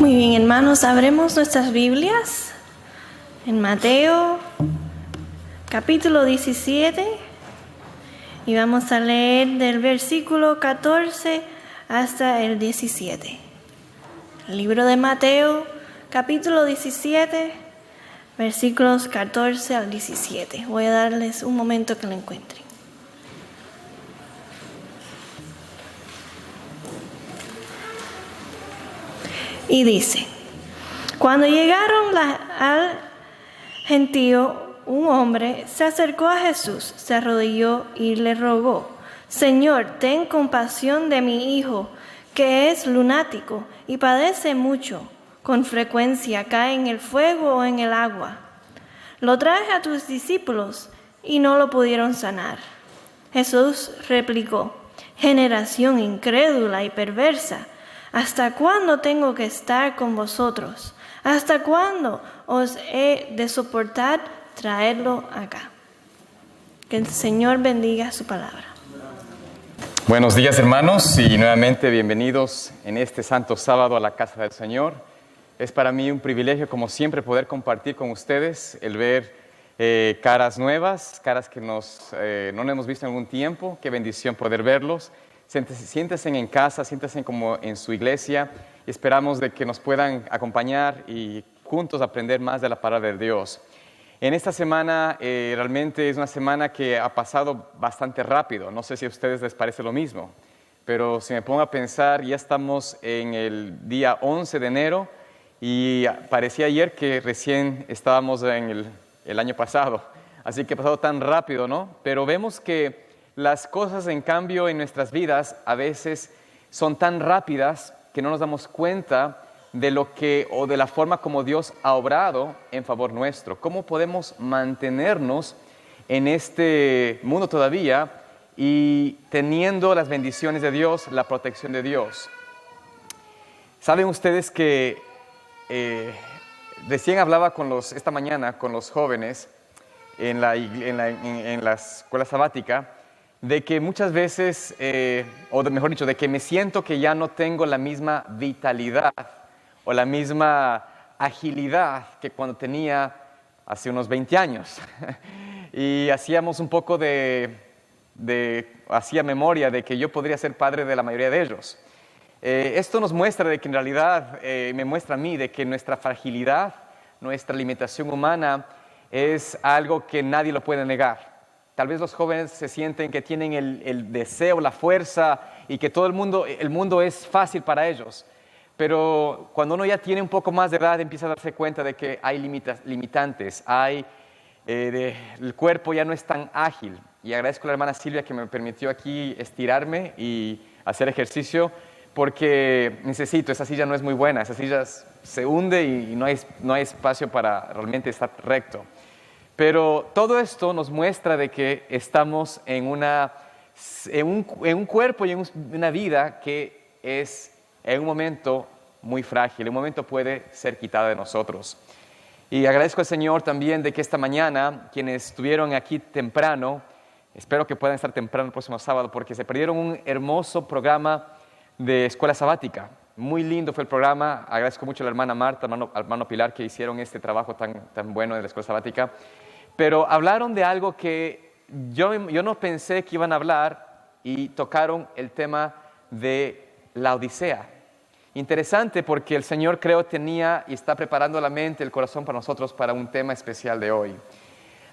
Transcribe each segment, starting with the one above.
Muy bien, hermanos, abremos nuestras Biblias en Mateo, capítulo 17, y vamos a leer del versículo 14 hasta el 17. El libro de Mateo, capítulo 17, versículos 14 al 17. Voy a darles un momento que lo encuentren. Y dice: cuando llegaron al gentío, un hombre se acercó a Jesús, se arrodilló y le rogó: Señor, ten compasión de mi hijo, que es lunático y padece mucho. Con frecuencia cae en el fuego o en el agua. Lo traje a tus discípulos y no lo pudieron sanar. Jesús replicó: generación incrédula y perversa, ¿hasta cuándo tengo que estar con vosotros? ¿Hasta cuándo os he de soportar? Traedlo acá. Que el Señor bendiga su palabra. Buenos días, hermanos, y nuevamente bienvenidos en este santo sábado a la casa del Señor. Es para mí un privilegio, como siempre, poder compartir con ustedes, el ver caras nuevas, caras que no hemos visto en algún tiempo. Qué bendición poder verlos. Siéntense en casa, siéntense como en su iglesia, y esperamos de que nos puedan acompañar y juntos aprender más de la palabra de Dios. En esta semana realmente es una semana que ha pasado bastante rápido. No sé si a ustedes les parece lo mismo, pero si me pongo a pensar, ya estamos en el día 11 de enero y parecía ayer que recién estábamos en el año pasado. Así que ha pasado tan rápido, ¿no? Pero vemos que las cosas, en cambio, en nuestras vidas a veces son tan rápidas que no nos damos cuenta de lo que o de la forma como Dios ha obrado en favor nuestro. ¿Cómo podemos mantenernos en este mundo todavía y teniendo las bendiciones de Dios, la protección de Dios? ¿Saben ustedes que recién hablaba esta mañana con los jóvenes en la escuela sabática, de que muchas veces, mejor dicho, de que me siento que ya no tengo la misma vitalidad o la misma agilidad que cuando tenía hace unos 20 años. Y hacíamos un poco hacía memoria de que yo podría ser padre de la mayoría de ellos. Esto nos muestra de que en realidad, me muestra a mí de que nuestra fragilidad, nuestra limitación humana es algo que nadie lo puede negar. Tal vez los jóvenes se sienten que tienen el deseo, la fuerza y que todo el mundo es fácil para ellos. Pero cuando uno ya tiene un poco más de edad, empieza a darse cuenta de que hay limitantes, el cuerpo ya no es tan ágil. Y agradezco a la hermana Silvia que me permitió aquí estirarme y hacer ejercicio, porque esa silla no es muy buena, esa silla se hunde y no hay espacio para realmente estar recto. Pero todo esto nos muestra de que estamos en un cuerpo y en una vida que es en un momento muy frágil, en un momento puede ser quitada de nosotros. Y agradezco al Señor también de que esta mañana, quienes estuvieron aquí temprano, espero que puedan estar temprano el próximo sábado, porque se perdieron un hermoso programa de escuela sabática. Muy lindo fue el programa. Agradezco mucho a la hermana Marta, al hermano Pilar, que hicieron este trabajo tan bueno de la escuela sabática. Pero hablaron de algo que yo no pensé que iban a hablar, y tocaron el tema de la Odisea. Interesante, porque el Señor, creo, tenía y está preparando la mente, el corazón para nosotros para un tema especial de hoy.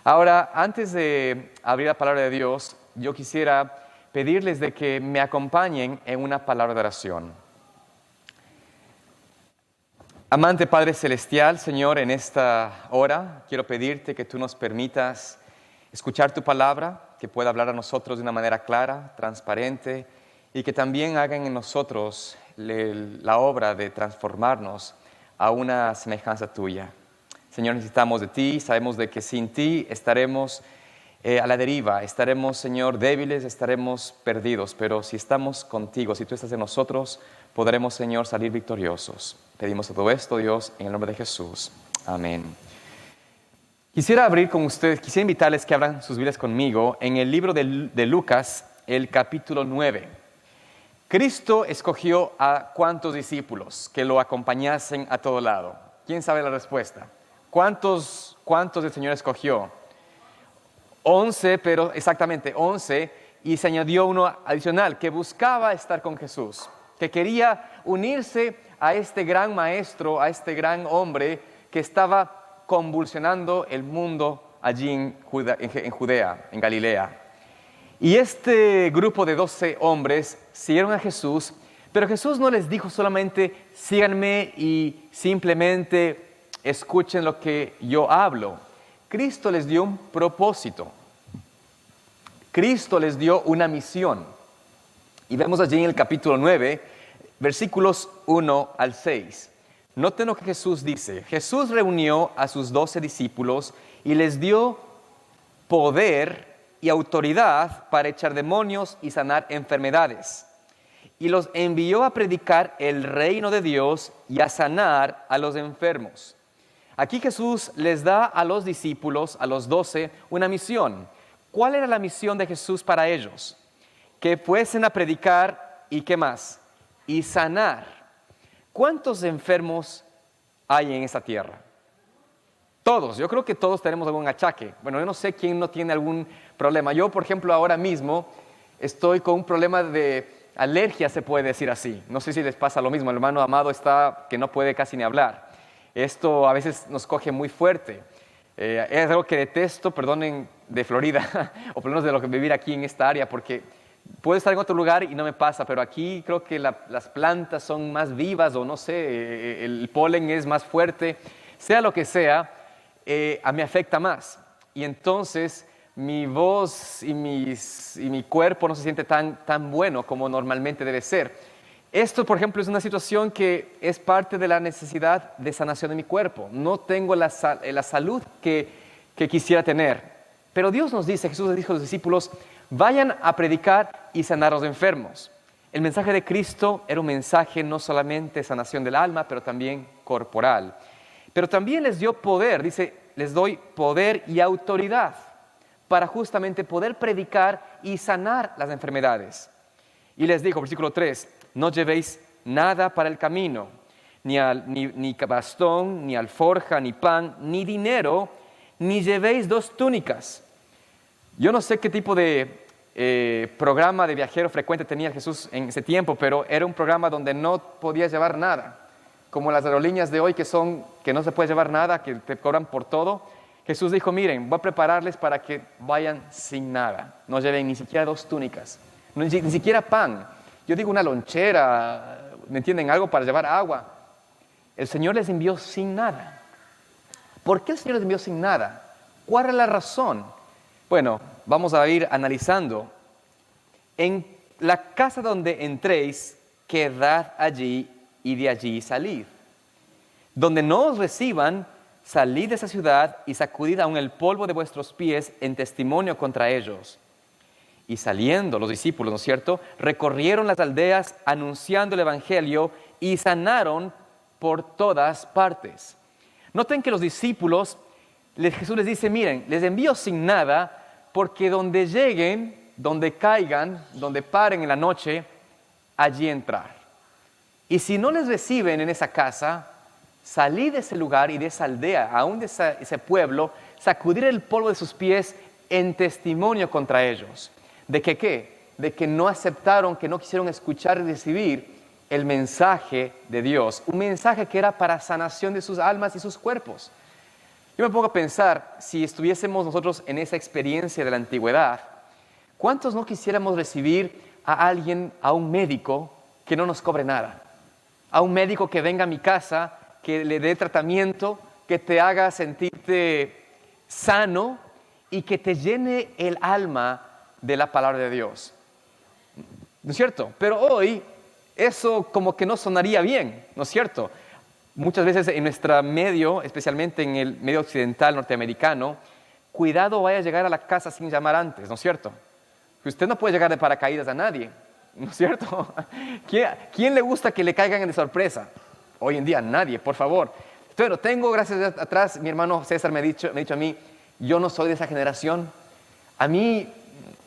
Ahora, antes de abrir la palabra de Dios, yo quisiera pedirles de que me acompañen en una palabra de oración. Amante Padre Celestial, Señor, en esta hora quiero pedirte que tú nos permitas escuchar tu palabra, que pueda hablar a nosotros de una manera clara, transparente, y que también hagan en nosotros la obra de transformarnos a una semejanza tuya. Señor, necesitamos de ti, sabemos de que sin ti estaremos a la deriva, estaremos, Señor, débiles, estaremos perdidos, pero si estamos contigo, si tú estás en nosotros, podremos, Señor, salir victoriosos. Pedimos todo esto, Dios, en el nombre de Jesús. Amén. Quisiera invitarles que abran sus Biblias conmigo en el libro de Lucas, el capítulo 9. Cristo escogió a ¿cuántos discípulos que lo acompañasen a todo lado? ¿Quién sabe la respuesta? ¿Cuántos el Señor escogió? 11, pero exactamente 11, y se añadió uno adicional que buscaba estar con Jesús, que quería unirse a este gran maestro, a este gran hombre que estaba convulsionando el mundo allí en Judea, en Galilea. Y este grupo de 12 hombres siguieron a Jesús, pero Jesús no les dijo solamente síganme y simplemente escuchen lo que yo hablo. Cristo les dio un propósito. Cristo les dio una misión. Y vemos allí en el capítulo 9, versículos 1 al 6. Noten lo que Jesús dice. Jesús reunió a sus 12 discípulos y les dio poder y autoridad para echar demonios y sanar enfermedades. Y los envió a predicar el reino de Dios y a sanar a los enfermos. Aquí Jesús les da a los discípulos, a los 12, una misión. ¿Cuál era la misión de Jesús para ellos? Que fuesen a predicar y ¿qué más? Y sanar. ¿Cuántos enfermos hay en esta tierra? Todos, yo creo que todos tenemos algún achaque. Bueno, yo no sé quién no tiene algún problema. Yo, por ejemplo, ahora mismo estoy con un problema de alergia, se puede decir así. No sé si les pasa lo mismo. El hermano Amado está que no puede casi ni hablar. Esto a veces nos coge muy fuerte. Es algo que detesto, perdonen, de Florida, o por lo menos de lo que vivir aquí en esta área, porque puedo estar en otro lugar y no me pasa, pero aquí creo que las plantas son más vivas, o no sé, el polen es más fuerte. Sea lo que sea, a mí me afecta más. Y entonces mi voz y mi cuerpo no se siente tan bueno como normalmente debe ser. Esto, por ejemplo, es una situación que es parte de la necesidad de sanación de mi cuerpo. No tengo la salud que quisiera tener. Pero Dios nos dice, Jesús le dijo a los discípulos, vayan a predicar y sanar a los enfermos. El mensaje de Cristo era un mensaje no solamente de sanación del alma, pero también corporal. Pero también les dio poder, dice, les doy poder y autoridad para justamente poder predicar y sanar las enfermedades. Y les dijo, versículo 3, no llevéis nada para el camino, ni bastón, ni alforja, ni pan, ni dinero, ni llevéis 2 túnicas. Yo no sé qué tipo de programa de viajero frecuente tenía Jesús en ese tiempo, pero era un programa donde no podías llevar nada. Como las aerolíneas de hoy que no se puede llevar nada, que te cobran por todo. Jesús dijo, miren, voy a prepararles para que vayan sin nada. No lleven ni siquiera 2 túnicas, ni siquiera pan. Yo digo una lonchera, ¿me entienden? Algo para llevar agua. El Señor les envió sin nada. ¿Por qué el Señor les envió sin nada? ¿Cuál es la razón? Bueno, vamos a ir analizando. En la casa donde entréis, quedad allí y de allí salid. Donde no os reciban, salid de esa ciudad y sacudid aún el polvo de vuestros pies en testimonio contra ellos. Y saliendo los discípulos, ¿no es cierto?, recorrieron las aldeas anunciando el evangelio y sanaron por todas partes. Noten que los discípulos, Jesús les dice, miren, les envío sin nada porque donde lleguen, donde caigan, donde paren en la noche, allí entrar. Y si no les reciben en esa casa, salid de ese lugar y de esa aldea, aún de ese pueblo, sacudir el polvo de sus pies en testimonio contra ellos. ¿De que qué? De que no aceptaron, que no quisieron escuchar y recibir el mensaje de Dios. Un mensaje que era para sanación de sus almas y sus cuerpos. Yo me pongo a pensar, si estuviésemos nosotros en esa experiencia de la antigüedad, ¿cuántos no quisiéramos recibir a alguien, a un médico que no nos cobre nada? A un médico que venga a mi casa, que le dé tratamiento, que te haga sentirte sano y que te llene el alma de la palabra de Dios. ¿No es cierto? Pero hoy eso como que no sonaría bien, ¿no es cierto? Muchas veces en nuestro medio, especialmente en el medio occidental norteamericano, cuidado vaya a llegar a la casa sin llamar antes, ¿no es cierto? Usted no puede llegar de paracaídas a nadie, ¿no es cierto? ¿Quién le gusta que le caigan de sorpresa? Hoy en día nadie, por favor. Bueno, gracias atrás, mi hermano César me ha dicho a mí, yo no soy de esa generación. A mí,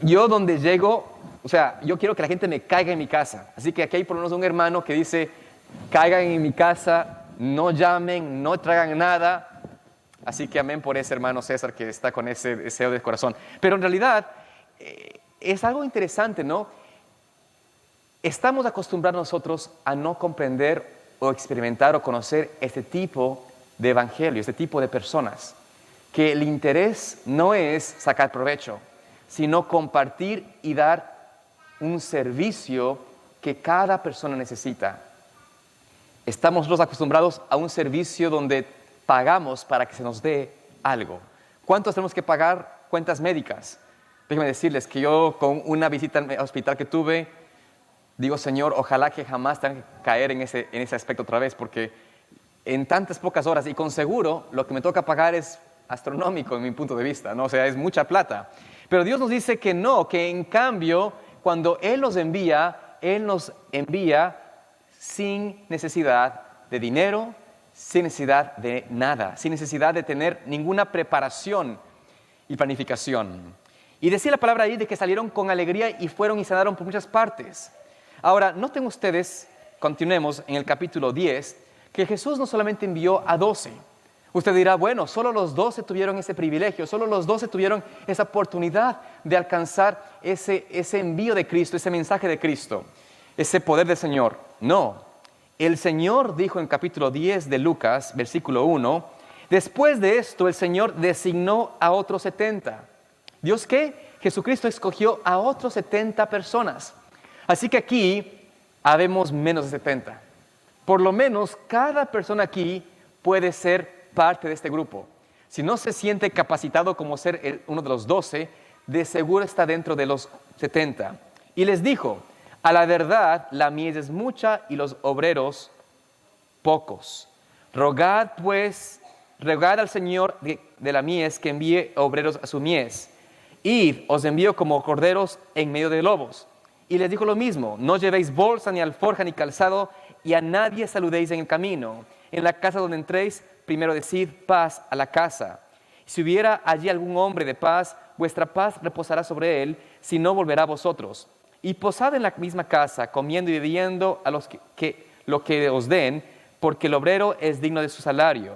yo donde llego, O sea, yo quiero que la gente me caiga en mi casa. Así que aquí hay por lo menos un hermano que dice, caigan en mi casa, no llamen, no traigan nada. Así que amén por ese hermano César que está con ese deseo del corazón. Pero en realidad es algo interesante, ¿no? Estamos acostumbrados nosotros a no comprender o experimentar o conocer este tipo de evangelio, este tipo de personas, que el interés no es sacar provecho, sino compartir y dar un servicio que cada persona necesita. Estamos nosotros acostumbrados a un servicio donde pagamos para que se nos dé algo. ¿Cuántos tenemos que pagar cuentas médicas? Déjenme decirles que yo con una visita al hospital que tuve, digo, Señor, ojalá que jamás tenga que caer en ese aspecto otra vez, porque en tantas pocas horas y con seguro lo que me toca pagar es astronómico en mi punto de vista, ¿no? O sea, es mucha plata. Pero Dios nos dice que no, que en cambio, cuando Él nos envía sin necesidad de dinero, sin necesidad de nada, sin necesidad de tener ninguna preparación y planificación. Y decía la palabra ahí de que salieron con alegría y fueron y sanaron por muchas partes. Ahora, noten ustedes, continuemos en el capítulo 10, que Jesús no solamente envió a 12. Usted dirá, bueno, solo los 12 tuvieron ese privilegio, solo los 12 tuvieron esa oportunidad de alcanzar ese envío de Cristo, ese mensaje de Cristo, ese poder del Señor. No, el Señor dijo en capítulo 10 de Lucas, versículo 1, después de esto el Señor designó a otros 70. ¿Dios qué? Jesucristo escogió a otros 70 personas. Así que aquí habemos menos de 70. Por lo menos cada persona aquí puede ser parte de este grupo. Si no se siente capacitado como ser uno de los 12, de seguro está dentro de los 70. Y les dijo, a la verdad la mies es mucha y los obreros pocos. Rogad al Señor de la mies que envíe obreros a su mies. Id, os envío como corderos en medio de lobos. Y les dijo lo mismo, no llevéis bolsa, ni alforja, ni calzado, y a nadie saludéis en el camino. En la casa donde entréis, primero decid paz a la casa. Si hubiera allí algún hombre de paz, vuestra paz reposará sobre él, si no volverá a vosotros. Y posad en la misma casa, comiendo y bebiendo a los lo que os den, porque el obrero es digno de su salario.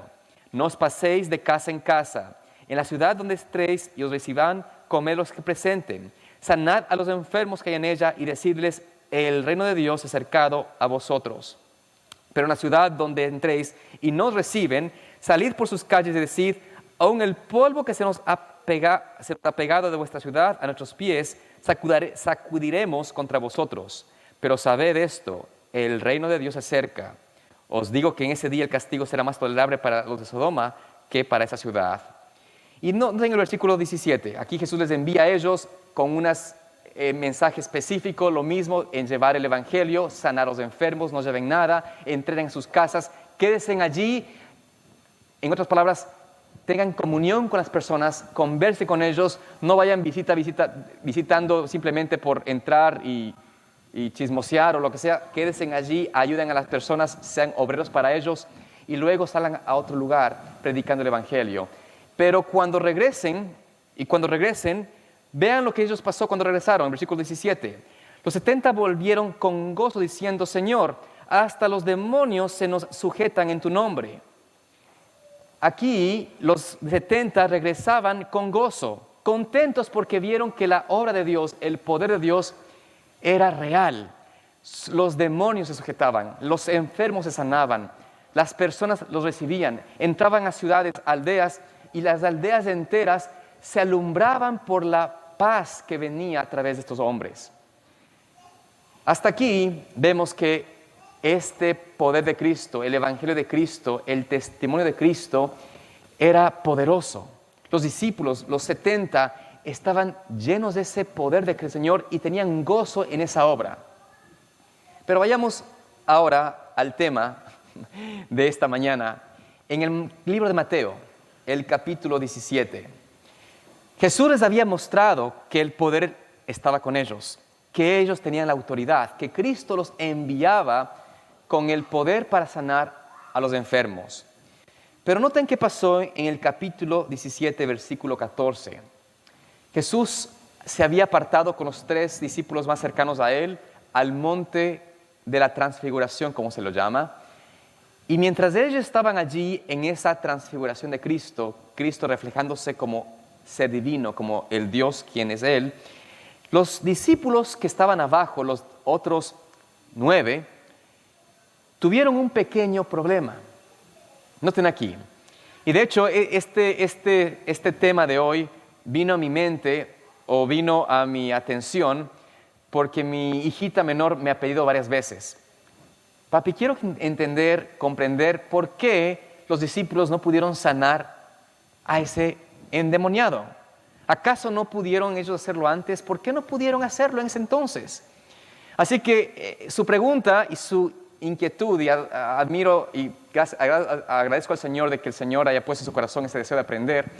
No os paséis de casa en casa. En la ciudad donde estéis y os reciban, comed los que presenten. Sanad a los enfermos que hay en ella y decirles, el reino de Dios es cercado a vosotros. Pero en la ciudad donde entréis y no os reciben, salid por sus calles y decid, aun el polvo que se nos ha pegado de vuestra ciudad a nuestros pies, sacudiremos contra vosotros. Pero sabed esto, el reino de Dios es cerca. Os digo que en ese día el castigo será más tolerable para los de Sodoma que para esa ciudad. Y no en el versículo 17, aquí Jesús les envía a ellos con un mensaje específico, lo mismo en llevar el evangelio, sanar a los enfermos, no lleven nada, entren en sus casas, quédense allí. En otras palabras, tengan comunión con las personas, conversen con ellos, no vayan visitando simplemente por entrar y chismosear o lo que sea. Quédense allí, ayuden a las personas, sean obreros para ellos y luego salgan a otro lugar predicando el evangelio. Pero cuando regresen, vean lo que ellos pasó cuando regresaron, en versículo 17. Los 70 volvieron con gozo diciendo, Señor, hasta los demonios se nos sujetan en tu nombre. Aquí los 70 regresaban con gozo, contentos porque vieron que la obra de Dios, el poder de Dios era real. Los demonios se sujetaban, los enfermos se sanaban, las personas los recibían, entraban a ciudades, aldeas, y las aldeas enteras se alumbraban por la paz que venía a través de estos hombres. Hasta aquí vemos que este poder de Cristo, el evangelio de Cristo, el testimonio de Cristo era poderoso. Los discípulos, los 70, estaban llenos de ese poder del Señor y tenían gozo en esa obra. Pero vayamos ahora al tema de esta mañana. En el libro de Mateo, el capítulo 17, Jesús les había mostrado que el poder estaba con ellos, que ellos tenían la autoridad, que Cristo los enviaba con el poder para sanar a los enfermos. Pero noten qué pasó en el capítulo 17, versículo 14. Jesús se había apartado con los 3 discípulos más cercanos a él al monte de la transfiguración, como se lo llama. Y mientras ellos estaban allí en esa transfiguración de Cristo, Cristo reflejándose como ser divino, como el Dios quien es Él, los discípulos que estaban abajo, los otros 9, tuvieron un pequeño problema. Noten aquí. Y de hecho, este tema de hoy vino a mi mente o vino a mi atención porque mi hijita menor me ha pedido varias veces: papi, quiero entender, comprender por qué los discípulos no pudieron sanar a ese endemoniado. ¿Acaso no pudieron ellos hacerlo antes? ¿Por qué no pudieron hacerlo en ese entonces? Así que su pregunta y su inquietud, y admiro y agradezco al Señor de que el Señor haya puesto en su corazón ese deseo de aprender,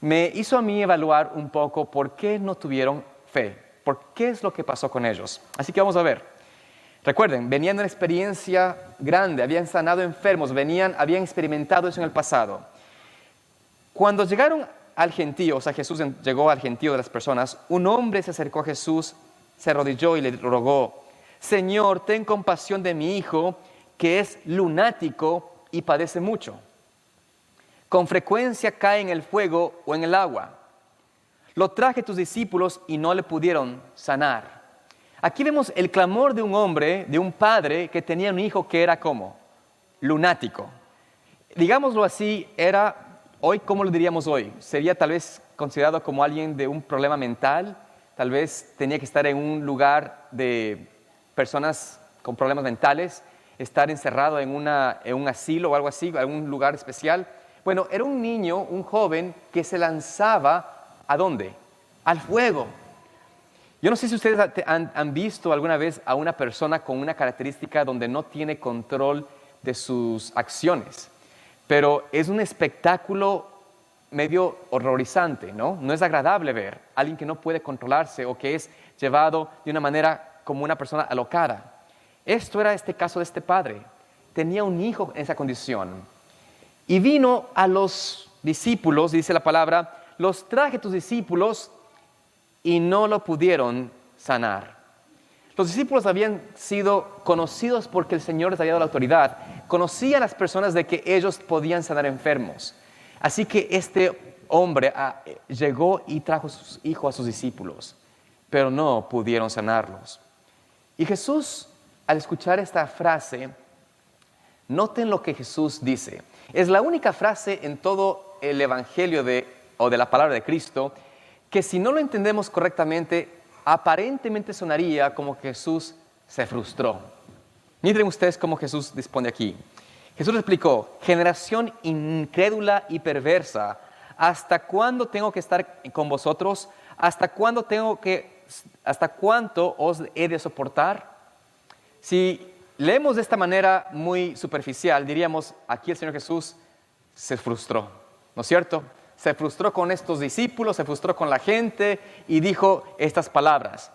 me hizo a mí evaluar un poco por qué no tuvieron fe, por qué es lo que pasó con ellos. Así que vamos a ver. Recuerden, venían de una experiencia grande, habían sanado enfermos, habían experimentado eso en el pasado. Cuando llegaron al gentío, o sea, Jesús llegó al gentío de las personas, un hombre se acercó a Jesús, se arrodilló y le rogó: Señor, ten compasión de mi hijo, que es lunático y padece mucho. Con frecuencia cae en el fuego o en el agua. Lo traje a tus discípulos y no le pudieron sanar. Aquí vemos el clamor de un hombre, de un padre que tenía un hijo que era como lunático. Digámoslo así, hoy, ¿cómo lo diríamos hoy? Sería tal vez considerado como alguien de un problema mental, tal vez tenía que estar en un lugar de personas con problemas mentales, estar encerrado en un asilo o algo así, en un lugar especial. Bueno, era un niño, un joven que se lanzaba, ¿a dónde? Al fuego. Yo no sé si ustedes han visto alguna vez a una persona con una característica donde no tiene control de sus acciones, pero es un espectáculo medio horrorizante, ¿no? No es agradable ver a alguien que no puede controlarse o que es llevado de una manera como una persona alocada. Esto era este caso de este padre. Tenía un hijo en esa condición. Y vino a los discípulos, dice la palabra, los traje a tus discípulos y no lo pudieron sanar. Los discípulos habían sido conocidos porque el Señor les había dado la autoridad. Conocían a las personas de que ellos podían sanar enfermos. Así que este hombre llegó y trajo a sus hijos a sus discípulos, pero no pudieron sanarlos. Y Jesús, al escuchar esta frase, noten lo que Jesús dice. Es la única frase en todo el Evangelio de la palabra de Cristo que, si no lo entendemos correctamente, aparentemente sonaría como que Jesús se frustró. Miren ustedes cómo Jesús dispone aquí. Jesús explicó: generación incrédula y perversa, ¿hasta cuándo tengo que estar con vosotros? ¿Hasta cuánto os he de soportar? Si leemos de esta manera muy superficial, diríamos: aquí el Señor Jesús se frustró, ¿no es cierto? Se frustró con estos discípulos, se frustró con la gente y dijo estas palabras.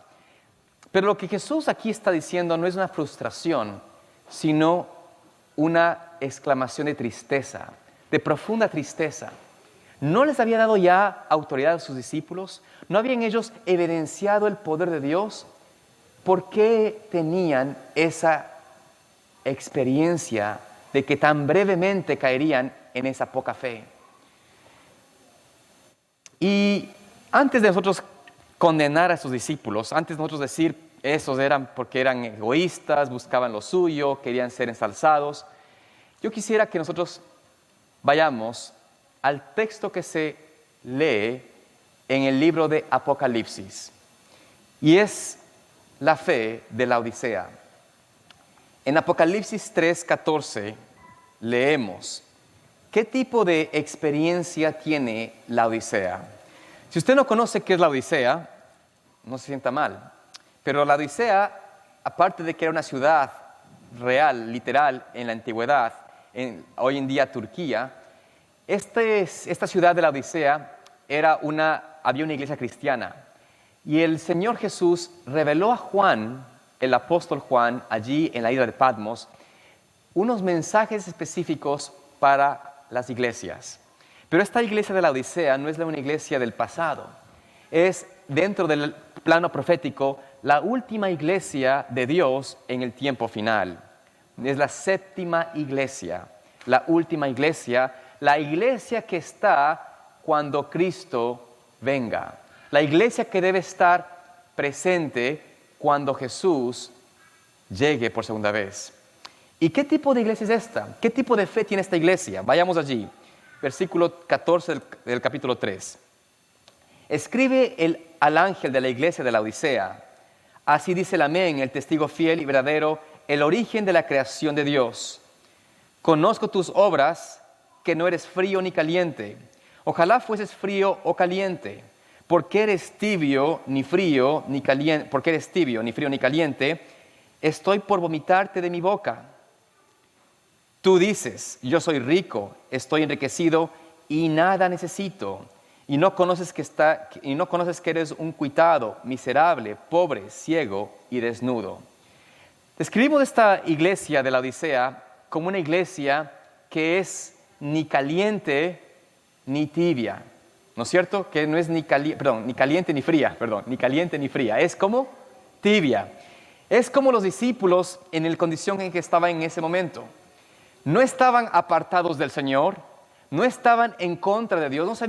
Pero lo que Jesús aquí está diciendo no es una frustración, sino una exclamación de tristeza, de profunda tristeza. ¿No les había dado ya autoridad a sus discípulos? ¿No habían ellos evidenciado el poder de Dios? ¿Por qué tenían esa experiencia de que tan brevemente caerían en esa poca fe? Y antes de nosotros condenar a sus discípulos, antes de nosotros decir esos eran porque eran egoístas, buscaban lo suyo, querían ser ensalzados, yo quisiera que nosotros vayamos al texto que se lee en el libro de Apocalipsis, y es la fe de la Odisea. En Apocalipsis 3:14 leemos: ¿qué tipo de experiencia tiene la Odisea? Si usted no conoce qué es la Odisea, no se sienta mal. Pero la Odisea, aparte de que era una ciudad real, literal, en la antigüedad, hoy en día Turquía, esta ciudad de la Odisea había una iglesia cristiana. Y el Señor Jesús reveló a Juan, el apóstol Juan, allí en la isla de Patmos, unos mensajes específicos para las iglesias. Pero esta iglesia de la Odisea no es una iglesia del pasado. es, dentro del plano profético, la última iglesia de Dios en el tiempo final. Es la séptima iglesia, la última iglesia, la iglesia que está cuando Cristo venga. La iglesia que debe estar presente cuando Jesús llegue por segunda vez. ¿Y qué tipo de iglesia es esta? ¿Qué tipo de fe tiene esta iglesia? Vayamos allí, versículo 14 del capítulo 3. Escribe al ángel de la iglesia de la Odisea: así dice el Amén, el testigo fiel y verdadero, el origen de la creación de Dios. Conozco tus obras, que no eres frío ni caliente. Ojalá fueses frío o caliente. Porque eres tibio, ni frío, ni caliente. Porque eres tibio, ni frío, ni caliente, estoy por vomitarte de mi boca. Tú dices: yo soy rico, estoy enriquecido y nada necesito. Y no conoces que eres un cuitado, miserable, pobre, ciego y desnudo. Describimos esta iglesia de la Odisea como una iglesia que es ni caliente ni tibia, ¿no es cierto? Que no es ni caliente ni fría, ni caliente ni fría, es como tibia. Es como los discípulos en la condición en que estaban en ese momento. No estaban apartados del Señor, no estaban en contra de Dios,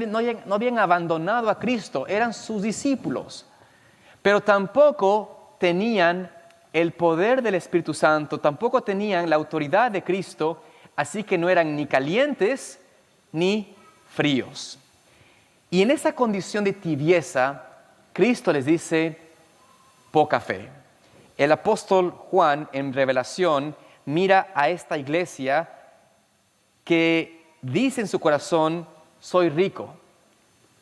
no habían abandonado a Cristo, eran sus discípulos, pero tampoco tenían el poder del Espíritu Santo, tampoco tenían la autoridad de Cristo, así que no eran ni calientes ni fríos. Y en esa condición de tibieza, Cristo les dice: poca fe. El apóstol Juan, en Revelación, mira a esta iglesia que dice en su corazón: soy rico,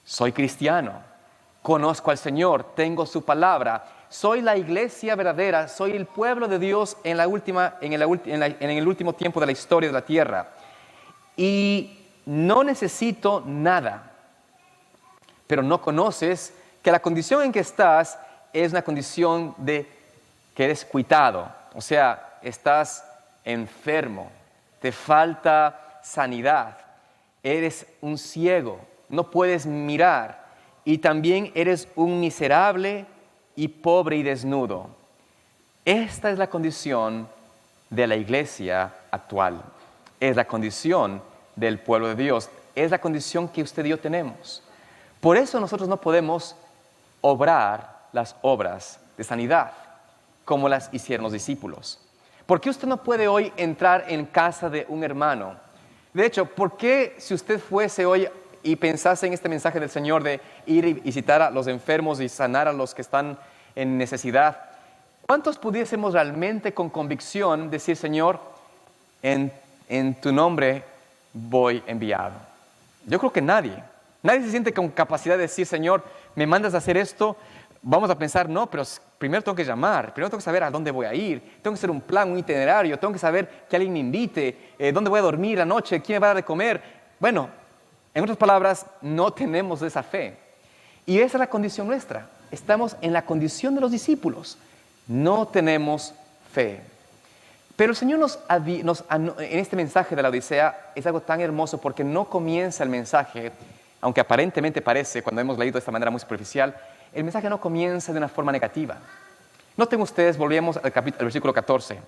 soy cristiano, conozco al Señor, tengo su palabra, soy la iglesia verdadera, soy el pueblo de Dios en el último tiempo de la historia de la tierra. Y no necesito nada. Pero no conoces que la condición en que estás es una condición de que eres cuitado. O sea, estás enfermo, te falta sanidad, eres un ciego, no puedes mirar y también eres un miserable y pobre y desnudo. Esta es la condición de la iglesia actual, es la condición del pueblo de Dios, es la condición que usted y yo tenemos. Por eso nosotros no podemos obrar las obras de sanidad como las hicieron los discípulos. ¿Por qué usted no puede hoy entrar en casa de un hermano? De hecho, ¿por qué si usted fuese hoy y pensase en este mensaje del Señor de ir y visitar a los enfermos y sanar a los que están en necesidad, cuántos pudiésemos realmente con convicción decir: Señor, en tu nombre voy enviado? Yo creo que nadie se siente con capacidad de decir: Señor, me mandas a hacer esto. Vamos a pensar: no, pero primero tengo que llamar, primero tengo que saber a dónde voy a ir, tengo que hacer un plan, un itinerario, tengo que saber que alguien me invite, dónde voy a dormir la noche, quién me va a dar de comer. Bueno, en otras palabras, no tenemos esa fe. Y esa es la condición nuestra. Estamos en la condición de los discípulos. No tenemos fe. Pero el Señor en este mensaje de la Odisea es algo tan hermoso porque no comienza el mensaje, aunque aparentemente parece, cuando hemos leído de esta manera muy superficial, el mensaje no comienza de una forma negativa. Noten ustedes, volvemos al versículo 14.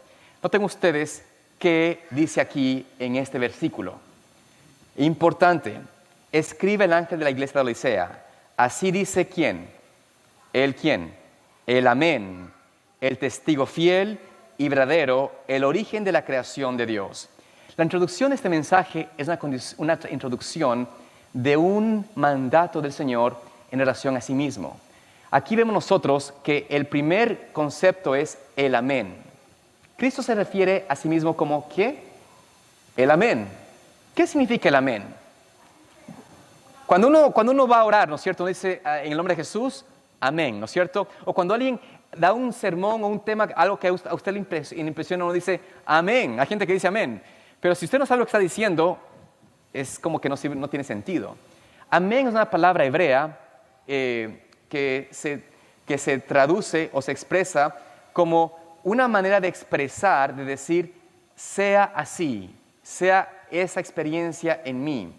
Noten ustedes qué dice aquí en este versículo. Importante, escribe el ángel de la iglesia de la Odisea. Así dice ¿quién? ¿El quién? El Amén, el testigo fiel y verdadero, el origen de la creación de Dios. La introducción de este mensaje es una introducción de un mandato del Señor en relación a sí mismo. Aquí vemos nosotros que el primer concepto es el Amén. Cristo se refiere a sí mismo como ¿qué? El Amén. ¿Qué significa el Amén? Cuando uno va a orar, ¿no es cierto? Uno dice en el nombre de Jesús, Amén, ¿no es cierto? O cuando alguien da un sermón o un tema, algo que a usted le impresiona, uno dice Amén. Hay gente que dice Amén. Pero si usted no sabe lo que está diciendo, es como que no tiene sentido. Amén es una palabra hebrea que se traduce o se expresa como una manera de expresar, de decir, sea así, sea esa experiencia en mí.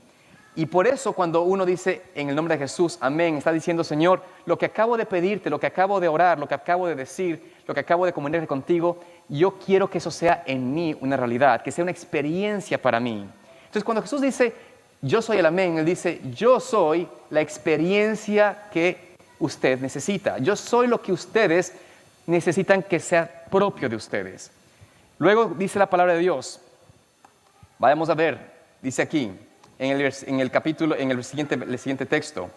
Y por eso cuando uno dice en el nombre de Jesús, amén, está diciendo, Señor, lo que acabo de pedirte, lo que acabo de orar, lo que acabo de decir, lo que acabo de comunicar contigo, yo quiero que eso sea en mí una realidad, que sea una experiencia para mí. Entonces cuando Jesús dice, yo soy el amén, Él dice, yo soy la experiencia que usted necesita. Yo soy lo que ustedes necesitan que sea propio de ustedes. Luego dice la palabra de Dios, vayamos a ver, dice aquí, en el capítulo, en el siguiente texto,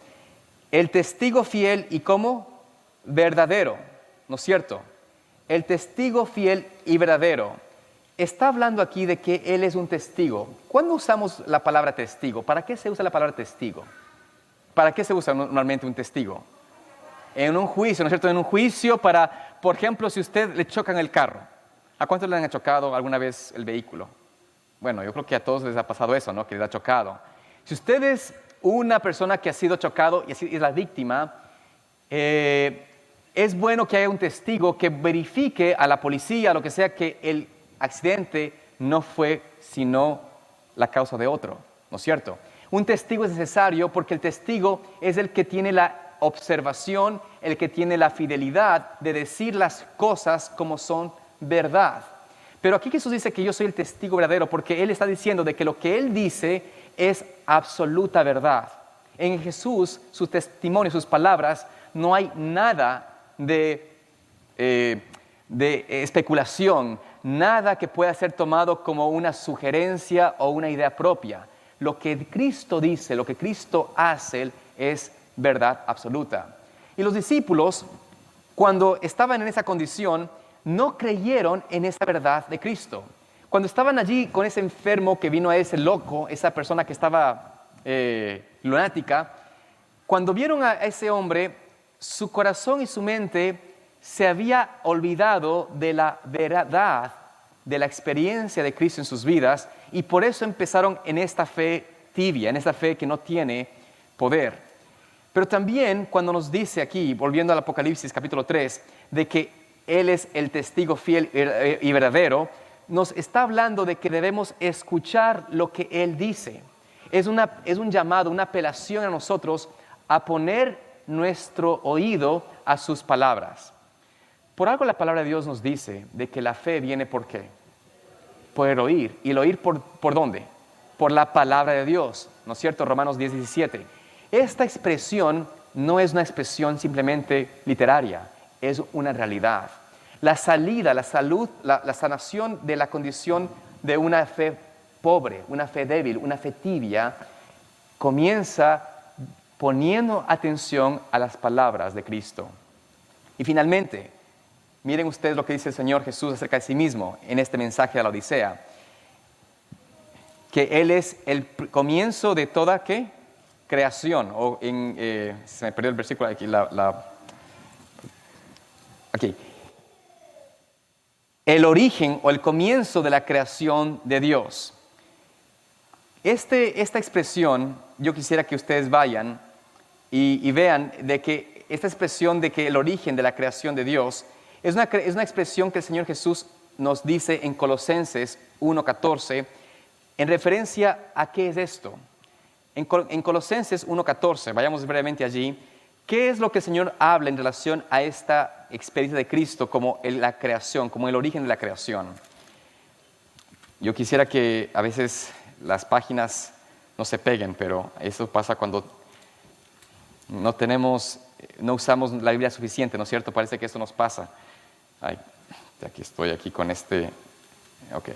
el testigo fiel y como verdadero, ¿no es cierto? El testigo fiel y verdadero. Está hablando aquí de que Él es un testigo. ¿Cuándo usamos la palabra testigo? ¿Para qué se usa la palabra testigo? ¿Para qué se usa normalmente un testigo? En un juicio, ¿no es cierto? En un juicio para, por ejemplo, si usted le chocan el carro. ¿A cuántos le han chocado alguna vez el vehículo? Bueno, yo creo que a todos les ha pasado eso, ¿no? Que les ha chocado. Si usted es una persona que ha sido chocado y es la víctima, es bueno que haya un testigo que verifique a la policía, lo que sea, que el accidente no fue sino la causa de otro, ¿no es cierto? Un testigo es necesario porque el testigo es el que tiene la observación, el que tiene la fidelidad de decir las cosas como son verdad. Pero aquí Jesús dice que yo soy el testigo verdadero porque Él está diciendo de que lo que Él dice es absoluta verdad. En Jesús, su testimonio, sus palabras, no hay nada de especulación, nada que pueda ser tomado como una sugerencia o una idea propia. Lo que Cristo dice, lo que Cristo hace es verdad absoluta. Y los discípulos, cuando estaban en esa condición, no creyeron en esa verdad de Cristo. Cuando estaban allí con ese enfermo que vino a ese loco, esa persona que estaba lunática, cuando vieron a ese hombre, su corazón y su mente se había olvidado de la verdad, de la experiencia de Cristo en sus vidas, y por eso empezaron en esta fe tibia, en esta fe que no tiene poder. Pero también cuando nos dice aquí, volviendo al Apocalipsis capítulo 3, de que Él es el testigo fiel y verdadero, nos está hablando de que debemos escuchar lo que Él dice. Es un llamado, una apelación a nosotros a poner nuestro oído a sus palabras. Por algo la palabra de Dios nos dice de que la fe viene ¿por qué? Por el oír. ¿Y el oír por dónde? Por la palabra de Dios, ¿no es cierto? Romanos 10:17. Esta expresión no es una expresión simplemente literaria, es una realidad. La salida, la salud, la sanación de la condición de una fe pobre, una fe débil, una fe tibia, comienza poniendo atención a las palabras de Cristo. Y finalmente, miren ustedes lo que dice el Señor Jesús acerca de sí mismo en este mensaje de la Odisea, que Él es el comienzo de toda ¿qué? Creación. O se me perdió el versículo aquí, aquí. El origen o el comienzo de la creación de Dios. Esta expresión, yo quisiera que ustedes vayan y vean de que esta expresión de que el origen de la creación de Dios es una expresión que el Señor Jesús nos dice en Colosenses 1:14, en referencia a qué es esto. En Colosenses 1:14, vayamos brevemente allí, ¿qué es lo que el Señor habla en relación a esta experiencia de Cristo como la creación, como el origen de la creación? Yo quisiera que a veces las páginas no se peguen, pero eso pasa cuando no usamos la Biblia suficiente, ¿no es cierto? Parece que esto nos pasa. Ay, aquí estoy con este. Ok.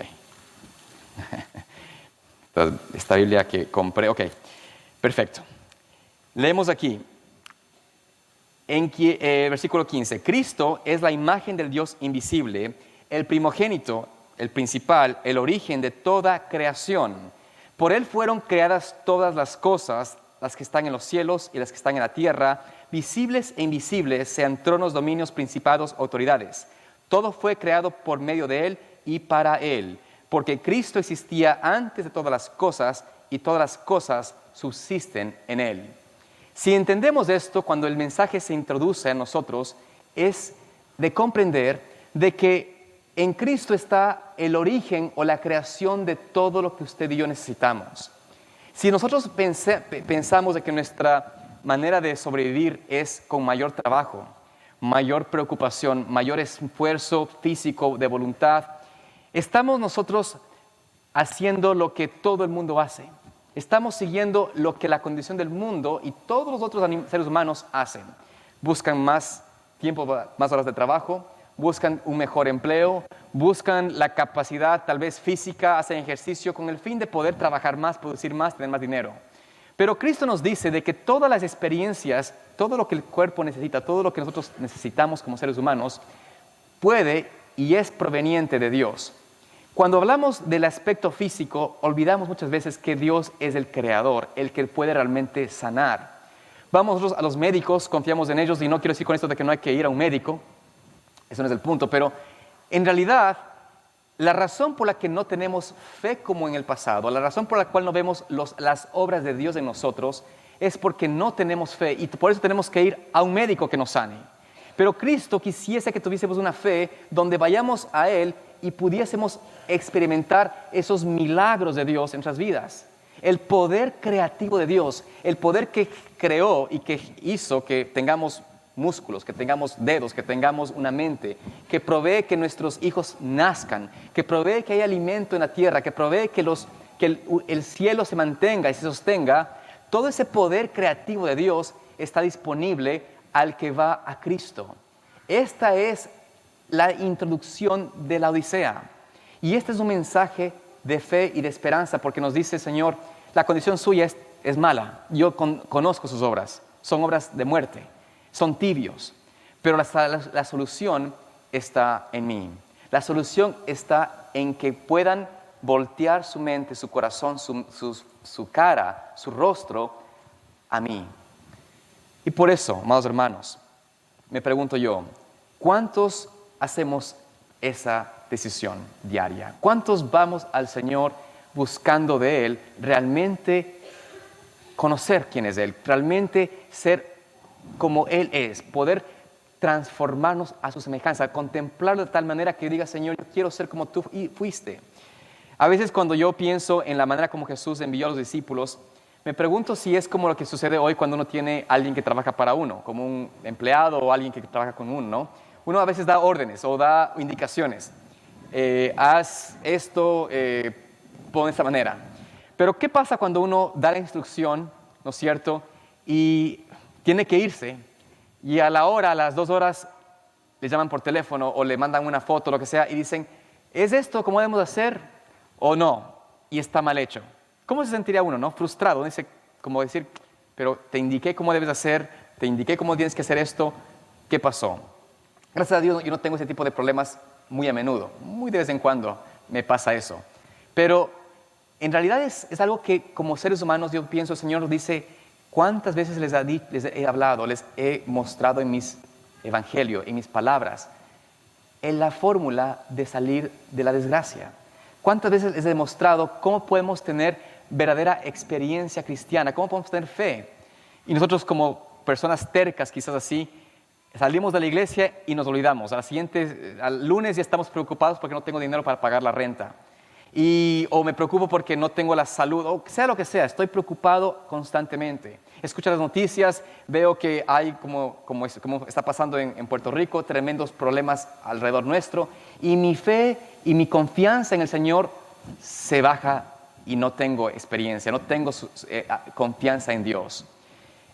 Esta Biblia que compré. Ok, perfecto. Leemos aquí. Versículo 15. Cristo es la imagen del Dios invisible, el primogénito, el principal, el origen de toda creación. Por Él fueron creadas todas las cosas, las que están en los cielos y las que están en la tierra, visibles e invisibles, sean tronos, dominios, principados, autoridades. Todo fue creado por medio de Él y para Él, porque Cristo existía antes de todas las cosas y todas las cosas subsisten en Él. Si entendemos esto, cuando el mensaje se introduce a nosotros, es de comprender de que en Cristo está el origen o la creación de todo lo que usted y yo necesitamos. Si nosotros pensamos de que nuestra manera de sobrevivir es con mayor trabajo, mayor preocupación, mayor esfuerzo físico, de voluntad, estamos nosotros haciendo lo que todo el mundo hace. Estamos siguiendo lo que la condición del mundo y todos los otros seres humanos hacen. Buscan más tiempo, más horas de trabajo, buscan un mejor empleo, buscan la capacidad tal vez física, hacen ejercicio con el fin de poder trabajar más, producir más, tener más dinero. Pero Cristo nos dice de que todas las experiencias, todo lo que el cuerpo necesita, todo lo que nosotros necesitamos como seres humanos, puede y es proveniente de Dios. Cuando hablamos del aspecto físico, olvidamos muchas veces que Dios es el creador, el que puede realmente sanar. Vamos nosotros a los médicos, confiamos en ellos, y no quiero decir con esto de que no hay que ir a un médico, eso no es el punto, pero en realidad la razón por la que no tenemos fe como en el pasado, la razón por la cual no vemos las obras de Dios en nosotros, es porque no tenemos fe, y por eso tenemos que ir a un médico que nos sane. Pero Cristo quisiese que tuviésemos una fe donde vayamos a Él y pudiésemos experimentar esos milagros de Dios en nuestras vidas. El poder creativo de Dios, el poder que creó y que hizo que tengamos músculos, que tengamos dedos, que tengamos una mente, que provee que nuestros hijos nazcan, que provee que haya alimento en la tierra, que provee que el cielo se mantenga y se sostenga. Todo ese poder creativo de Dios está disponible al que va a Cristo. Esta es la introducción de la Odisea. Y este es un mensaje de fe y de esperanza, porque nos dice, Señor, la condición suya es mala. Yo conozco sus obras. Son obras de muerte. Son tibios. Pero la solución está en mí. La solución está en que puedan voltear su mente, su corazón, su cara, su rostro a mí. Y por eso, amados hermanos, me pregunto yo, ¿cuántos hacemos esa decisión diaria? ¿Cuántos vamos al Señor buscando de Él realmente conocer quién es Él, realmente ser como Él es, poder transformarnos a su semejanza, contemplarlo de tal manera que diga, Señor, yo quiero ser como tú fuiste? A veces cuando yo pienso en la manera como Jesús envió a los discípulos, me pregunto si es como lo que sucede hoy cuando uno tiene alguien que trabaja para uno, como un empleado o alguien que trabaja con uno, ¿no? Uno a veces da órdenes o da indicaciones. Haz esto, pon de esta manera. Pero ¿qué pasa cuando uno da la instrucción, ¿no es cierto? Y tiene que irse y a las 2 horas, le llaman por teléfono o le mandan una foto, lo que sea, y dicen, ¿es esto como debemos hacer o no? Y está mal hecho. ¿Cómo se sentiría uno, no? Frustrado, dice, como decir, pero te indiqué cómo debes hacer, te indiqué cómo tienes que hacer esto, ¿qué pasó? Gracias a Dios yo no tengo ese tipo de problemas muy a menudo, muy de vez en cuando me pasa eso. Pero en realidad es algo que como seres humanos yo pienso, el Señor nos dice, ¿cuántas veces les he hablado, les he mostrado en mis evangelios, en mis palabras, en la fórmula de salir de la desgracia? ¿Cuántas veces les he demostrado cómo podemos tener verdadera experiencia cristiana? ¿Cómo podemos tener fe? Y nosotros como personas tercas, quizás así, salimos de la iglesia y nos olvidamos. Al lunes ya estamos preocupados porque no tengo dinero para pagar la renta. O me preocupo porque no tengo la salud, o sea lo que sea, estoy preocupado constantemente. Escucho las noticias, veo que hay, como está pasando en Puerto Rico, tremendos problemas alrededor nuestro, y mi fe y mi confianza en el Señor se baja y no tengo experiencia, no tengo confianza en Dios.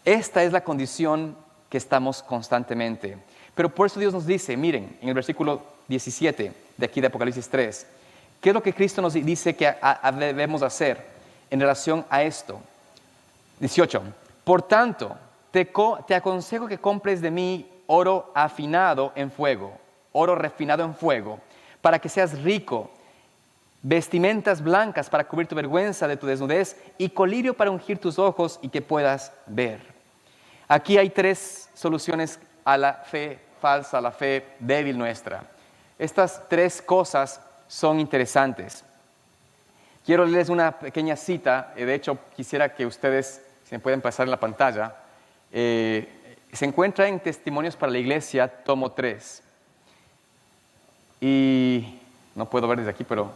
Esta es la condición que estamos constantemente. Pero por eso Dios nos dice, miren, en el versículo 17 de aquí de Apocalipsis 3, ¿qué es lo que Cristo nos dice que debemos hacer en relación a esto? 18. Por tanto, te aconsejo que compres de mí oro afinado en fuego, oro refinado en fuego, para que seas rico, vestimentas blancas para cubrir tu vergüenza de tu desnudez y colirio para ungir tus ojos y que puedas ver. Aquí hay 3 soluciones a la fe falsa, a la fe débil nuestra. Estas 3 cosas son interesantes. Quiero leerles una pequeña cita, de hecho quisiera que ustedes, si me pueden pasar en la pantalla, se encuentra en Testimonios para la Iglesia, tomo 3. Y no puedo ver desde aquí, pero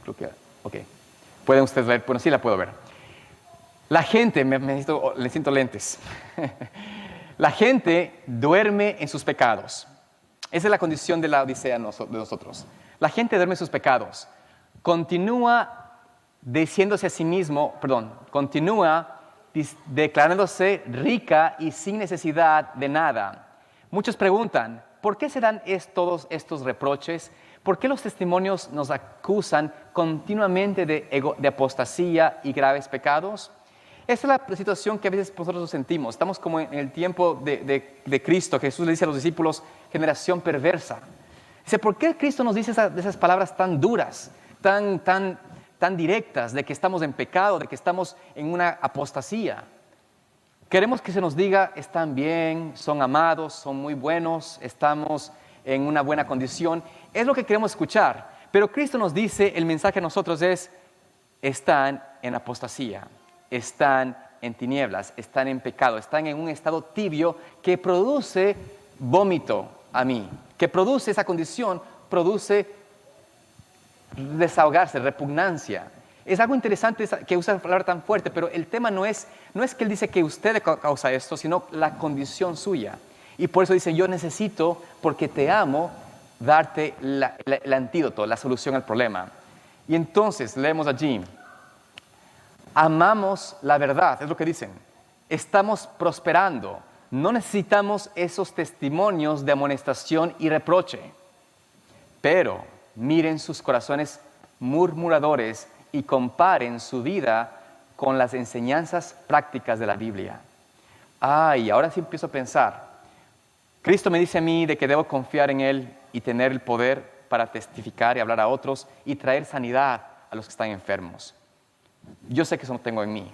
creo que, ok. Pueden ustedes ver, bueno, sí la puedo ver. La gente, necesito lentes. La gente duerme en sus pecados. Esa es la condición de la Odisea de nosotros. La gente duerme en sus pecados. Continúa declarándose rica y sin necesidad de nada. Muchos preguntan, ¿por qué se dan todos estos reproches? ¿Por qué los testimonios nos acusan continuamente de apostasía y graves pecados? Esa es la situación que a veces nosotros sentimos. Estamos como en el tiempo de Cristo, que Jesús le dice a los discípulos, generación perversa. Dice, ¿por qué Cristo nos dice esas palabras tan duras, tan directas, de que estamos en pecado, de que estamos en una apostasía? Queremos que se nos diga, están bien, son amados, son muy buenos, estamos en una buena condición. Es lo que queremos escuchar. Pero Cristo nos dice, el mensaje a nosotros es, están en apostasía, están en tinieblas, están en pecado, están en un estado tibio que produce vómito a mí, que produce esa condición, produce desahogarse, repugnancia. Es algo interesante que usa la palabra tan fuerte, pero el tema no es que él dice que usted causa esto, sino la condición suya. Y por eso dice, yo necesito, porque te amo, darte el antídoto, la solución al problema. Y entonces leemos allí, amamos la verdad, es lo que dicen. Estamos prosperando. No necesitamos esos testimonios de amonestación y reproche. Pero miren sus corazones murmuradores y comparen su vida con las enseñanzas prácticas de la Biblia. Ahora sí empiezo a pensar. Cristo me dice a mí de que debo confiar en Él y tener el poder para testificar y hablar a otros y traer sanidad a los que están enfermos. Yo sé que eso no tengo en mí.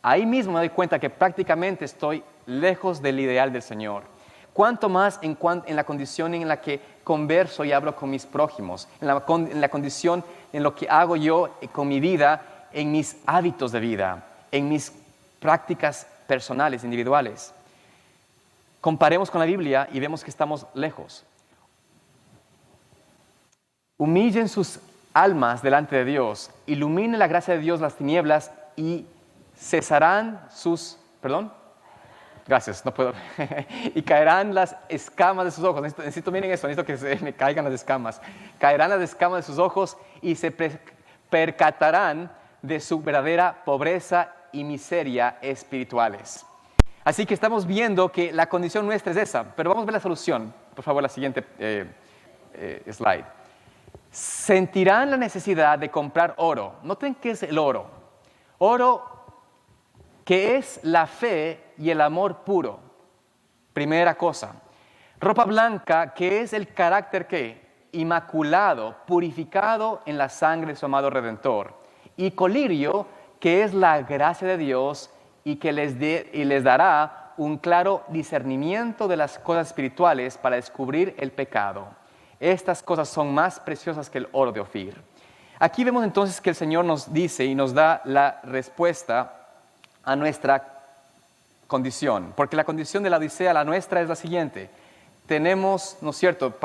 Ahí mismo me doy cuenta que prácticamente estoy lejos del ideal del Señor. Cuanto más en la condición en la que converso y hablo con mis prójimos, en la condición en lo que hago yo con mi vida, en mis hábitos de vida, en mis prácticas personales, individuales. Comparemos con la Biblia y vemos que estamos lejos. Humillen sus almas delante de Dios, ilumine la gracia de Dios las tinieblas y cesarán sus... ¿Perdón? Gracias, no puedo. Y caerán las escamas de sus ojos. Necesito miren eso, necesito que se me caigan las escamas. Caerán las escamas de sus ojos y se percatarán de su verdadera pobreza y miseria espirituales. Así que estamos viendo que la condición nuestra es esa, pero vamos a ver la solución. Por favor, la siguiente slide. Sentirán la necesidad de comprar oro. Noten qué es el oro. Oro que es la fe y el amor puro. Primera cosa. Ropa blanca, que es el carácter ¿qué? Inmaculado, purificado en la sangre de su amado Redentor. Y colirio, que es la gracia de Dios y que les dará un claro discernimiento de las cosas espirituales para descubrir el pecado. Estas cosas son más preciosas que el oro de Ofir. Aquí vemos entonces que el Señor nos dice y nos da la respuesta a nuestra condición, porque la condición de la Odisea, la nuestra, es la siguiente. Tenemos, ¿no es cierto?,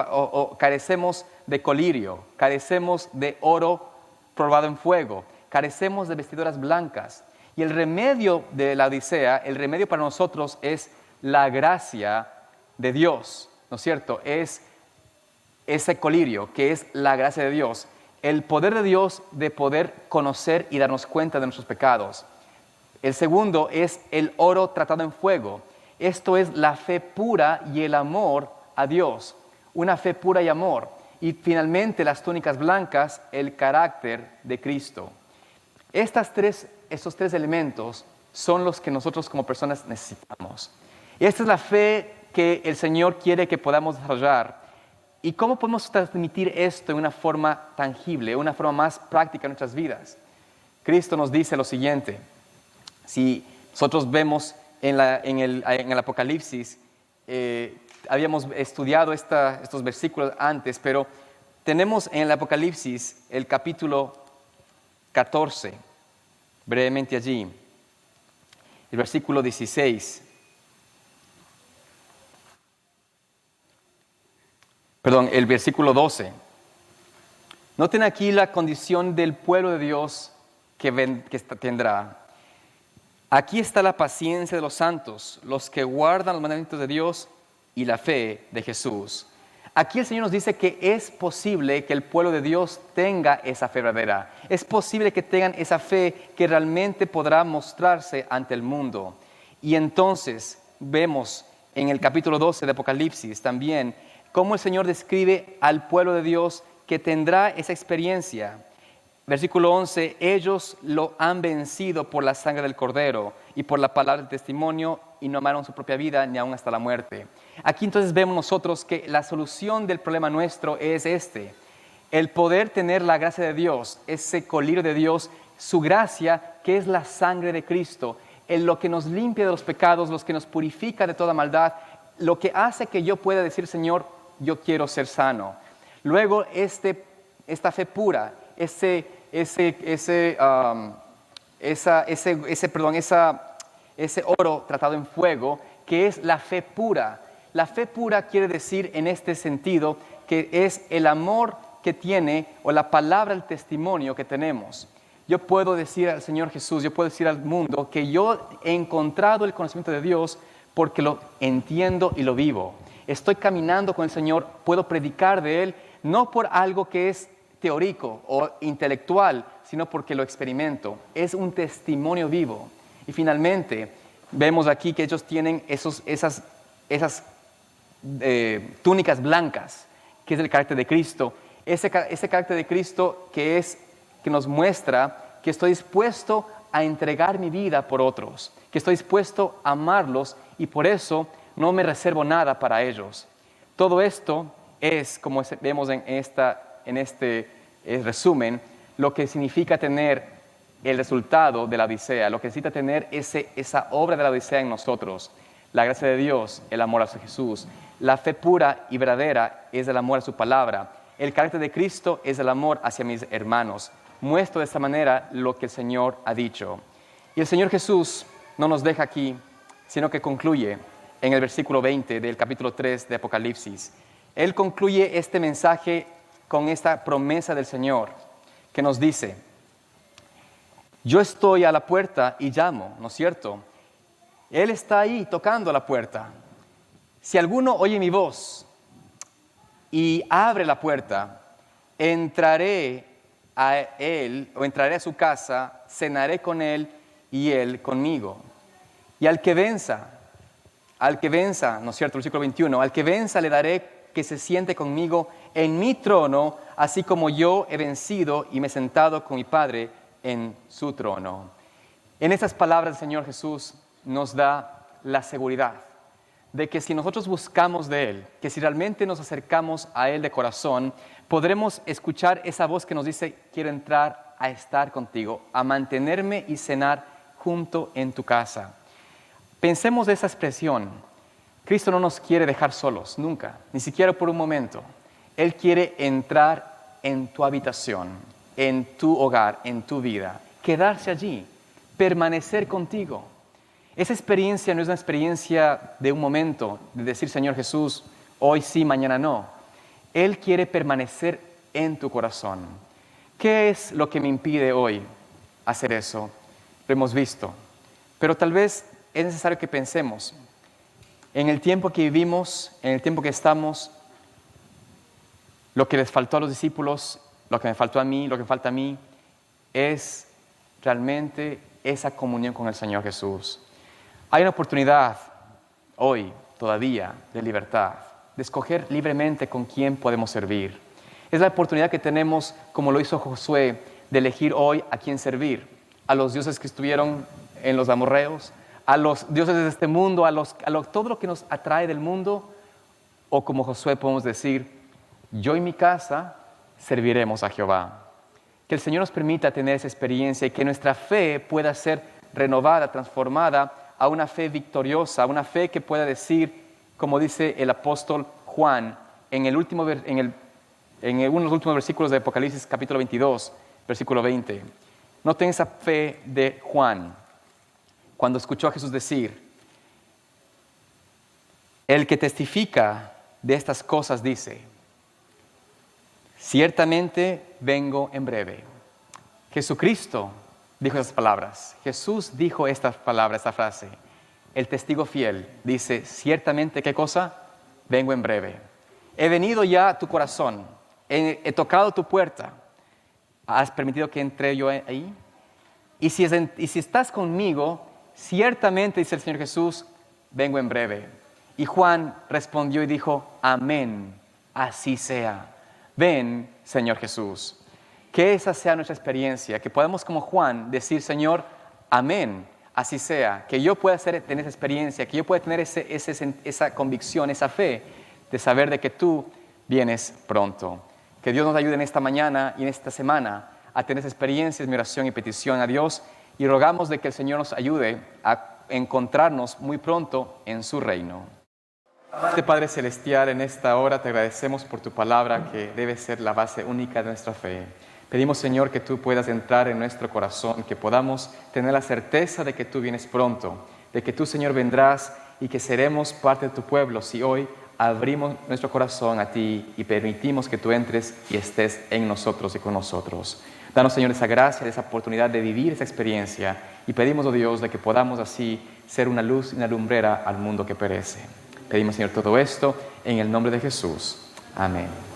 carecemos de colirio, carecemos de oro probado en fuego, carecemos de vestiduras blancas. Y el remedio de la Odisea, el remedio para nosotros es la gracia de Dios, ¿no es cierto? Es ese colirio que es la gracia de Dios, el poder de Dios de poder conocer y darnos cuenta de nuestros pecados. El segundo es el oro tratado en fuego. Esto es la fe pura y el amor a Dios, una fe pura y amor. Y finalmente las túnicas blancas, el carácter de Cristo. Estos tres elementos son los que nosotros como personas necesitamos. Y esta es la fe que el Señor quiere que podamos desarrollar. ¿Y cómo podemos transmitir esto de una forma tangible, una forma más práctica en nuestras vidas? Cristo nos dice lo siguiente. Si nosotros vemos en el Apocalipsis, habíamos estudiado estos versículos antes, pero tenemos en el Apocalipsis el capítulo 14, brevemente allí, el versículo 16. Perdón, el versículo 12. Noten aquí la condición del pueblo de Dios que tendrá. Aquí está la paciencia de los santos, los que guardan los mandamientos de Dios y la fe de Jesús. Aquí el Señor nos dice que es posible que el pueblo de Dios tenga esa fe verdadera. Es posible que tengan esa fe que realmente podrá mostrarse ante el mundo. Y entonces vemos en el capítulo 12 de Apocalipsis también cómo el Señor describe al pueblo de Dios que tendrá esa experiencia. Versículo 11, ellos lo han vencido por la sangre del Cordero y por la palabra del testimonio y no amaron su propia vida ni aun hasta la muerte. Aquí entonces vemos nosotros que la solución del problema nuestro es el poder tener la gracia de Dios, ese colirio de Dios, su gracia que es la sangre de Cristo, lo que nos limpia de los pecados, lo que nos purifica de toda maldad, lo que hace que yo pueda decir, Señor, yo quiero ser sano. Luego esta fe pura, ese oro tratado en fuego, que es la fe pura. La fe pura quiere decir en este sentido que es el amor que tiene o la palabra, el testimonio que tenemos. Yo puedo decir al Señor Jesús, yo puedo decir al mundo que yo he encontrado el conocimiento de Dios porque lo entiendo y lo vivo. Estoy caminando con el Señor, puedo predicar de Él, no por algo que es teórico o intelectual, sino porque lo experimento. Es un testimonio vivo. Y finalmente, vemos aquí que ellos tienen esas túnicas blancas, que es el carácter de Cristo. Ese carácter de Cristo que nos muestra que estoy dispuesto a entregar mi vida por otros, que estoy dispuesto a amarlos y por eso no me reservo nada para ellos. Todo esto es, como vemos en este resumen, lo que significa tener el resultado de la Odisea, lo que necesita tener esa obra de la Odisea en nosotros. La gracia de Dios, el amor hacia Jesús. La fe pura y verdadera es el amor a su palabra. El carácter de Cristo es el amor hacia mis hermanos. Muestro de esta manera lo que el Señor ha dicho. Y el Señor Jesús no nos deja aquí, sino que concluye en el versículo 20 del capítulo 3 de Apocalipsis. Él concluye este mensaje con esta promesa del Señor que nos dice: yo estoy a la puerta y llamo, ¿no es cierto? Él está ahí tocando a la puerta. Si alguno oye mi voz y abre la puerta, entraré a él o entraré a su casa, cenaré con él y él conmigo. Y al que venza, ¿no es cierto? Versículo 21, al que venza le daré que se siente conmigo en mi trono, así como yo he vencido y me he sentado con mi Padre en su trono. En estas palabras el Señor Jesús nos da la seguridad de que si nosotros buscamos de Él, que si realmente nos acercamos a Él de corazón, podremos escuchar esa voz que nos dice: quiero entrar a estar contigo, a mantenerme y cenar junto en tu casa. Pensemos de esa expresión. Cristo no nos quiere dejar solos, nunca, ni siquiera por un momento. Él quiere entrar en tu habitación, en tu hogar, en tu vida, quedarse allí, permanecer contigo. Esa experiencia no es una experiencia de un momento, de decir: Señor Jesús, hoy sí, mañana no. Él quiere permanecer en tu corazón. ¿Qué es lo que me impide hoy hacer eso? Lo hemos visto. Pero tal vez es necesario que pensemos en el tiempo que vivimos, en el tiempo que estamos, lo que les faltó a los discípulos, lo que me faltó a mí, lo que me falta a mí, es realmente esa comunión con el Señor Jesús. Hay una oportunidad hoy todavía de libertad, de escoger libremente con quién podemos servir. Es la oportunidad que tenemos, como lo hizo Josué, de elegir hoy a quién servir. A los dioses que estuvieron en los amorreos, a los dioses de este mundo, todo lo que nos atrae del mundo, o como Josué podemos decir: yo y mi casa serviremos a Jehová. Que el Señor nos permita tener esa experiencia y que nuestra fe pueda ser renovada, transformada a una fe victoriosa, a una fe que pueda decir, como dice el apóstol Juan en uno de los últimos versículos de Apocalipsis capítulo 22, versículo 20. Noten esa fe de Juan cuando escuchó a Jesús decir: el que testifica de estas cosas dice: ciertamente vengo en breve. Jesucristo dijo esas palabras. Jesús dijo esta palabra, esta frase. El testigo fiel dice, ciertamente, ¿qué cosa? Vengo en breve. He venido ya a tu corazón, he tocado tu puerta. ¿Has permitido que entre yo ahí? Y si estás conmigo, ciertamente, dice el Señor Jesús, vengo en breve. Y Juan respondió y dijo, amén, así sea. Ven, Señor Jesús. Que esa sea nuestra experiencia, que podamos como Juan decir, Señor, amén, así sea. Que yo pueda tener esa experiencia, que yo pueda tener esa convicción, esa fe de saber de que tú vienes pronto. Que Dios nos ayude en esta mañana y en esta semana a tener esa experiencia, es mi oración y petición a Dios, y rogamos de que el Señor nos ayude a encontrarnos muy pronto en su reino. Padre Celestial, en esta hora te agradecemos por tu palabra que debe ser la base única de nuestra fe. Pedimos, Señor, que tú puedas entrar en nuestro corazón, que podamos tener la certeza de que tú vienes pronto, de que tú, Señor, vendrás y que seremos parte de tu pueblo si hoy abrimos nuestro corazón a ti y permitimos que tú entres y estés en nosotros y con nosotros. Danos, Señor, esa gracia, esa oportunidad de vivir esa experiencia y pedimos, oh Dios, de que podamos así ser una luz y una lumbrera al mundo que perece. Pedimos, Señor, todo esto en el nombre de Jesús. Amén.